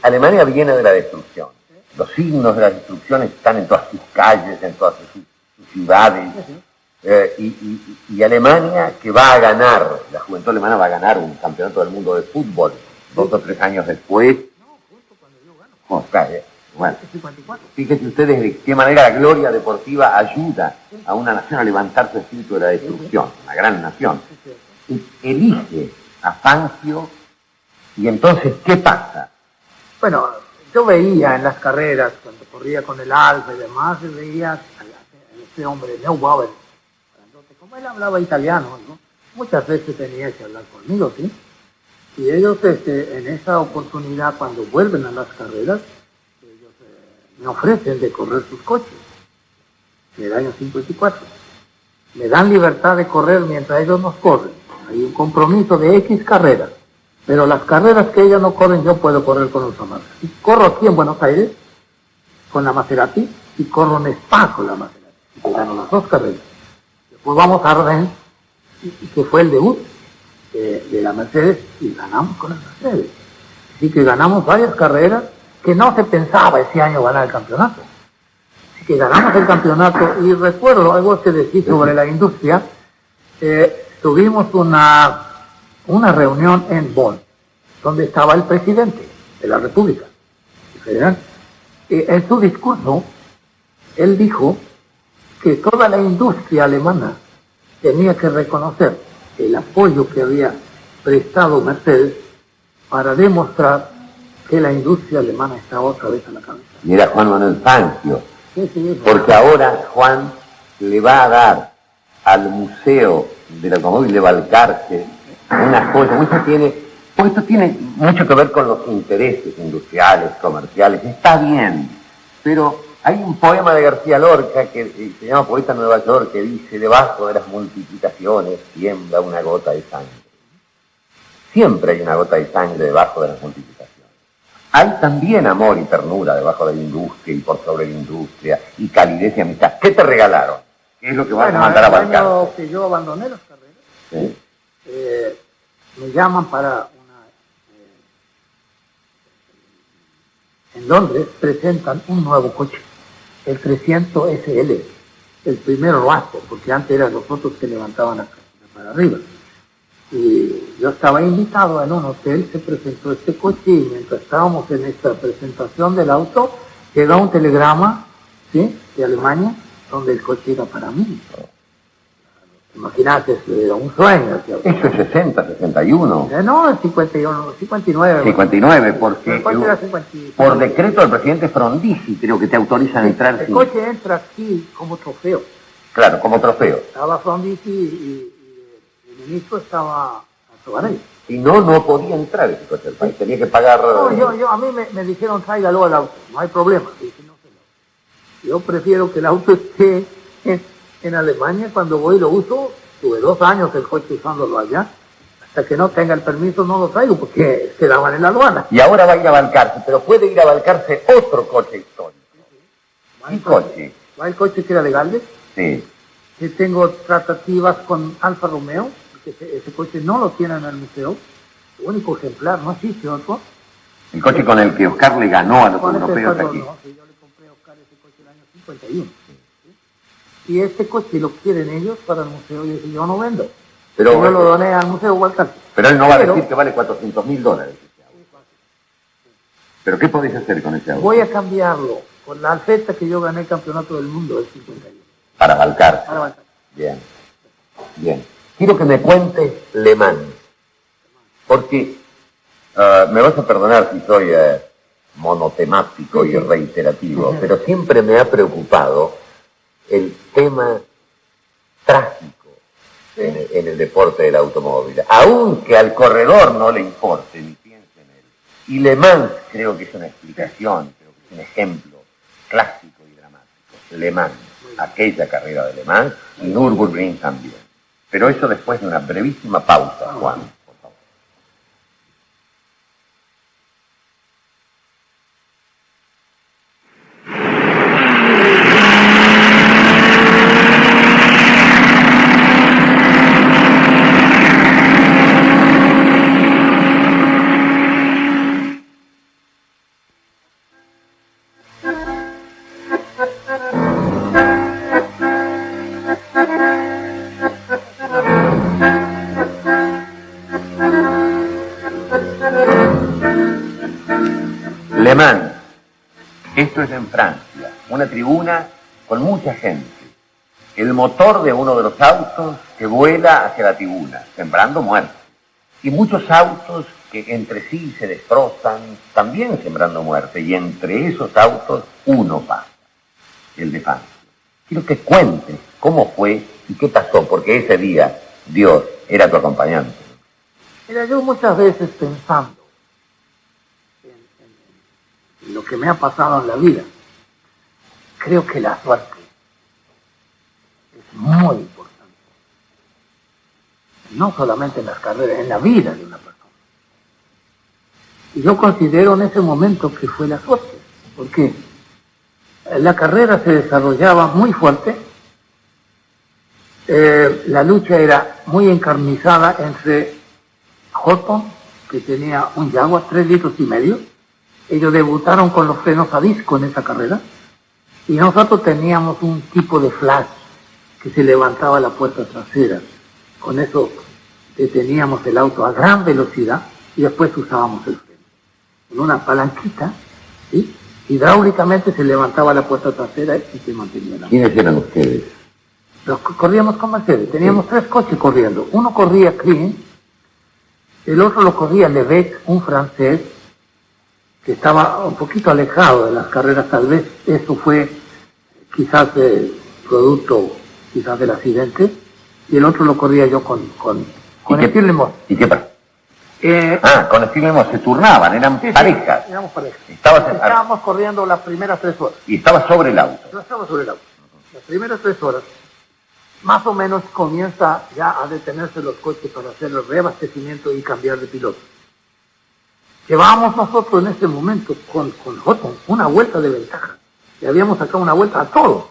Alemania viene de la destrucción. Los signos de la destrucción están en todas sus calles, en todas sus ciudades. Y Alemania, que va a ganar, la juventud alemana va a ganar un campeonato del mundo de fútbol 2 o 3 años después. No, justo cuando yo gano. Bueno, 54. fíjense ustedes de qué manera la gloria deportiva ayuda a una nación a levantar su espíritu de la destrucción, una gran nación. Y elige a Fangio Y entonces, ¿qué pasa? Bueno, yo veía en las carreras, cuando corría con el Alfa y demás, veía a ese hombre, Neubauer, como él hablaba italiano, ¿no? Muchas veces tenía que hablar conmigo, ¿sí? Y ellos, en esa oportunidad, cuando vuelven a las carreras, ellos me ofrecen de correr sus coches, en el año 54. Me dan libertad de correr mientras ellos nos corren. Hay un compromiso de X carreras, pero las carreras que ellos no corren, yo puedo correr con los Amargas. Y corro aquí en Buenos Aires, con la Maserati, y corro en Spa con la Maserati. Y gano las dos carreras. Después vamos a Ardennes, que fue el debut de la Mercedes, y ganamos con la Mercedes. Así que ganamos varias carreras que no se pensaba ese año ganar el campeonato. Así que ganamos el campeonato, y recuerdo algo que decís sobre la industria. Tuvimos una reunión en Bonn, donde estaba el presidente de la República Federal. En su discurso, él dijo que toda la industria alemana tenía que reconocer el apoyo que había prestado Mercedes para demostrar que la industria alemana está otra vez a la cabeza. Mira, Juan Manuel Fangio, Sí, porque ahora Juan le va a dar al Museo del Automóvil de Balcarce una joya. Esto tiene mucho que ver con los intereses industriales, comerciales, está bien, pero hay un poema de García Lorca que se llama Poeta de Nueva York, que dice: debajo de las multiplicaciones tiembla una gota de sangre. Siempre hay una gota de sangre debajo de las multiplicaciones. Hay también amor y ternura debajo de la industria y por sobre la industria, y calidez y amistad. ¿Qué te regalaron? ¿Qué es lo que vas a mandar a Balcarce? El año que yo abandoné las carreras, ¿sí? Me llaman para en Londres presentan un nuevo coche, el 300 SL, el primero Roadster, porque antes eran los otros que levantaban para arriba. Y yo estaba invitado en un hotel, se presentó este coche, y mientras estábamos en esta presentación del auto, llega un telegrama, ¿sí?, de Alemania, donde el coche era para mí. Imagínate, era un sueño. Eso es 60, 61. No, es 51, 59. 59, porque el coche era 55. Por decreto del presidente Frondizi creo que te autorizan a entrar. El coche entra aquí como trofeo. Claro, como trofeo. Estaba Frondizi y el ministro estaba Tobarelli. Y no podía entrar ese coche al país, tenía que pagar... No, a mí me dijeron tráigalo al auto, no hay problema. Dije, no, señor. Yo prefiero que el auto esté en Alemania. Cuando voy lo uso, tuve 2 años el coche usándolo allá, hasta que no tenga el permiso no lo traigo, porque quedaban en la aduana. Y ahora va a ir a Balcarce, pero puede ir a Balcarce otro coche histórico. ¿Qué coche? ¿Va el coche que era de Galvez? Sí. Que tengo tratativas con Alfa Romeo, porque ese coche no lo tienen en el museo, el único ejemplar, no existe otro. El coche con el que Oscar le ganó a los europeos aquí. No, sí, yo le compré a Oscar ese coche el año 51. ¿Sí? Y este coche lo quieren ellos para el museo, y yo no vendo. Pero yo lo doné al museo Balcarce. Pero él no va a decir que vale $400.000. ¿Pero qué podéis hacer con ese auto? Voy a cambiarlo con la Alfetta que yo gané el campeonato del mundo del 51. Para Balcarce. Para Balcarce. Bien. Quiero que me cuentes Le Mans. Porque me vas a perdonar si soy monotemático y reiterativo, pero siempre me ha preocupado el tema trágico en el deporte del automóvil. Aunque al corredor no le importe ni piense en él. Y Le Mans creo que es una explicación, creo que es un ejemplo clásico y dramático. Le Mans, aquella carrera de Le Mans, y Nürburgring también. Pero eso después de una brevísima pausa, Juan, por favor. Le Mans, esto es en Francia, una tribuna con mucha gente, el motor de uno de los autos que vuela hacia la tribuna, sembrando muertos. y muchos autos que entre sí se destrozan, también sembrando muerte, y entre esos autos uno pasa, el de Fangio. Quiero que cuentes cómo fue y qué pasó, porque ese día Dios era tu acompañante. Mira, yo muchas veces pensando en lo que me ha pasado en la vida, creo que la suerte es muy importante. No solamente en las carreras, en la vida de una persona. Y yo considero en ese momento que fue la suerte, porque la carrera se desarrollaba muy fuerte, la lucha era muy encarnizada entre Houghton, que tenía un Jaguar 3,5 litros, ellos debutaron con los frenos a disco en esa carrera, y nosotros teníamos un tipo de flash que se levantaba la puerta trasera. Con eso deteníamos el auto a gran velocidad y después usábamos el freno. Con una palanquita, ¿sí? Hidráulicamente se levantaba la puerta trasera y se mantenía la. ¿Quiénes eran ustedes? Corríamos con Mercedes, teníamos 3 coches corriendo. Uno corría Klein, el otro lo corría Levesque, un francés, que estaba un poquito alejado de las carreras, tal vez eso fue quizás producto quizás del accidente, y el otro lo corría yo con Steve Lemon. ¿Y qué pasó? Con Steve Lemon se turnaban, eran parejas. Sí, éramos parejas. Estábamos corriendo las primeras 3 horas. Y estaba sobre el auto. Yo estaba sobre el auto. Las primeras 3 horas, más o menos comienza ya a detenerse los coches para hacer el reabastecimiento y cambiar de piloto. Llevábamos nosotros en ese momento con Houghton una vuelta de ventaja. Le habíamos sacado una vuelta a todos,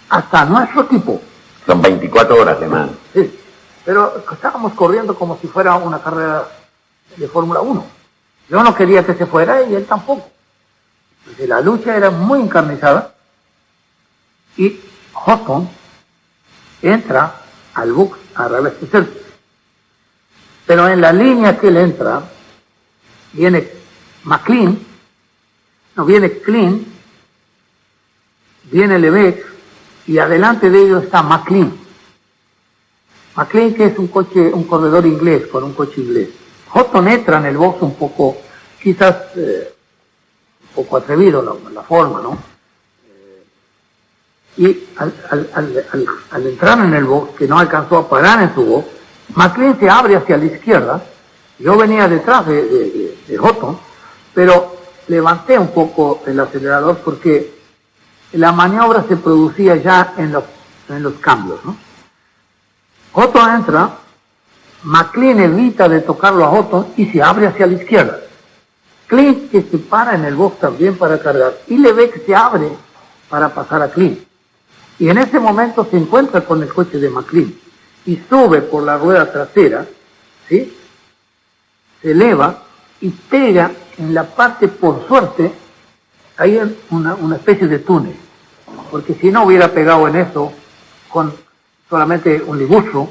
hasta a nuestro equipo. Son 24 horas de más. Sí, pero estábamos corriendo como si fuera una carrera de Fórmula 1. Yo no quería que se fuera y él tampoco. Entonces, la lucha era muy encarnizada y Houghton entra al box a reabastecerse. Pero en la línea que él entra, viene Klein, viene Levesque, y adelante de ellos está McLean. McLean, que es un corredor inglés, con un coche inglés. Houghton entra en el box un poco, quizás un poco atrevido la forma, ¿no? Y al entrar en el box, que no alcanzó a parar en su box, McLean se abre hacia la izquierda. Yo venía detrás de Houghton, pero levanté un poco el acelerador porque la maniobra se producía ya en los cambios, ¿no? Houghton entra, McLean evita de tocarlo a Houghton y se abre hacia la izquierda. Klein, que se para en el box también para cargar, y Levesque se abre para pasar a Klein. Y en ese momento se encuentra con el coche de McLean y sube por la rueda trasera, ¿sí? Se eleva y pega en la parte, por suerte, hay una especie de túnel, porque si no hubiera pegado en eso, con solamente un libustro,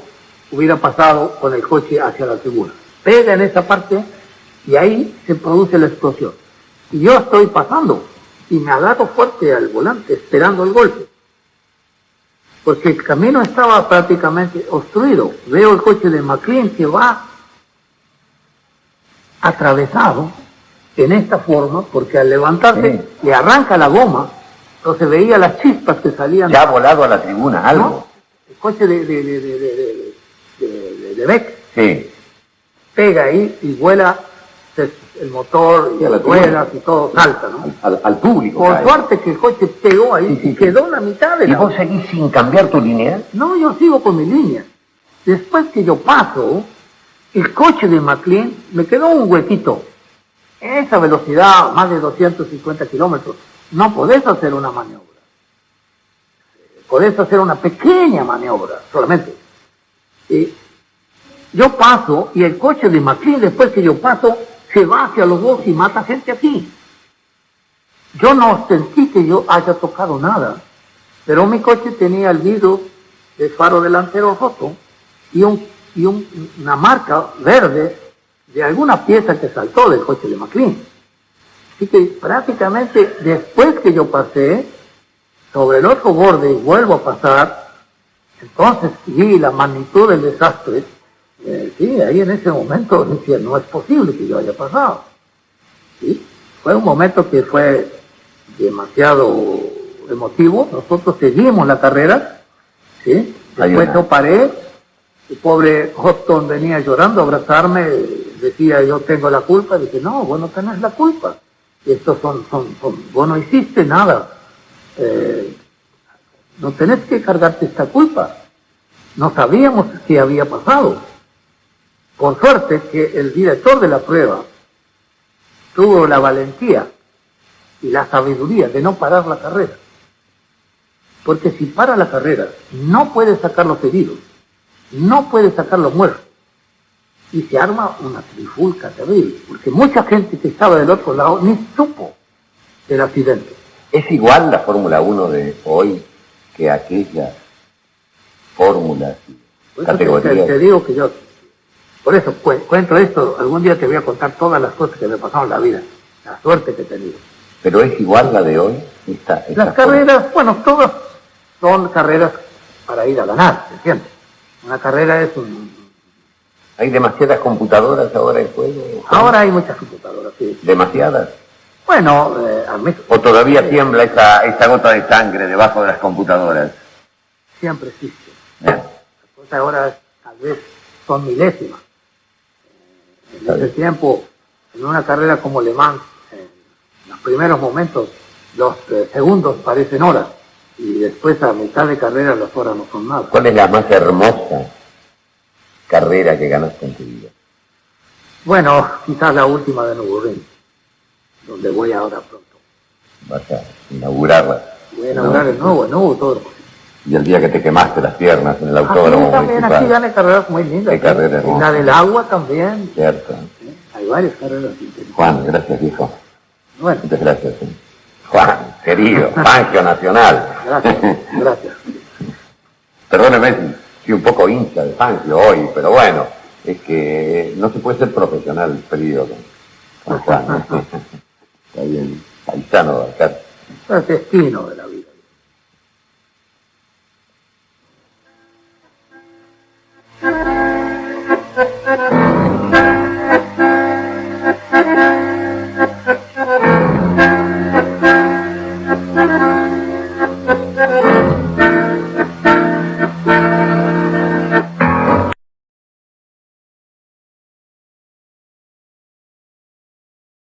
hubiera pasado con el coche hacia la tribuna. Pega en esa parte y ahí se produce la explosión. Y yo estoy pasando y me agarro fuerte al volante esperando el golpe, porque el camino estaba prácticamente obstruido. Veo el coche de McLean que va atravesado en esta forma, porque al levantarse le arranca la goma, entonces veía las chispas que salían. Ya ha volado a la tribuna, algo. ¿No? El coche de Beck. Sí. Pega ahí y vuela el motor y las ruedas y todo salta, ¿no? Al público. Por suerte que el coche pegó ahí y quedó en la mitad de la. ¿Y vos seguís sin cambiar tu línea? No, yo sigo con mi línea. Después que yo paso, el coche de McLean me quedó un huequito. En esa velocidad, más de 250 kilómetros, no podés hacer una maniobra. Podés hacer una pequeña maniobra solamente. Yo paso y el coche de McLean, después que yo paso, se va hacia los dos y mata gente aquí. Yo no sentí que yo haya tocado nada, pero mi coche tenía el vidrio de faro delantero roto y una marca verde de alguna pieza que saltó del coche de McLean. Así que prácticamente después que yo pasé sobre el otro borde y vuelvo a pasar, entonces vi la magnitud del desastre. Sí, ahí en ese momento decía, no es posible que yo haya pasado. ¿Sí? Fue un momento que fue demasiado emotivo. Nosotros seguimos la carrera, ¿sí? Después yo paré, el pobre Houghton venía llorando a abrazarme, decía yo tengo la culpa. Dije, no, vos no tenés la culpa. Estos vos no hiciste nada. No tenés que cargarte esta culpa. No sabíamos qué había pasado. Por suerte que el director de la prueba tuvo la valentía y la sabiduría de no parar la carrera. Porque si para la carrera, no puede sacar los heridos, no puede sacar los muertos. Y se arma una trifulca terrible, porque mucha gente que estaba del otro lado ni supo del accidente. ¿Es igual la Fórmula 1 de hoy que aquellas fórmulas, categorías? Te digo que yo, por eso cuento esto, algún día te voy a contar todas las cosas que me pasaron en la vida, la suerte que he tenido. ¿Pero es igual la de hoy? Las carreras, bueno, todas son carreras para ir a ganar, ¿entiendes? Una carrera es un... ¿Hay demasiadas computadoras ahora en juego? Ahora hay muchas computadoras, sí. ¿Demasiadas? Bueno, a mí... ¿O todavía tiembla esa gota de sangre debajo de las computadoras? Siempre existe. Las cosas ahora tal vez son milésimas. En ese tiempo, en una carrera como Le Mans, en los primeros momentos, los segundos parecen horas. Y después a mitad de carrera las horas no son nada. ¿Cuál es la más hermosa carrera que ganaste en tu vida? Bueno, quizás la última de Nürburgring, donde voy ahora pronto. Vas a inaugurarla. Voy a inaugurar el nuevo todo lo posible. Y el día que te quemaste las piernas en el autódromo también, municipal. aquí gané carreras muy lindas. ¿Qué carreras? La del agua también. Cierto. ¿Sí? Hay varias carreras interesantes. Juan, gracias, hijo. Bueno. Muchas gracias. Juan, querido, Fangio Nacional. Gracias. Perdóneme si un poco hincha de Fangio hoy, pero bueno, es que no se puede ser profesional perdido con Juan. Está bien, paisano de acá. Es el destino de la vida.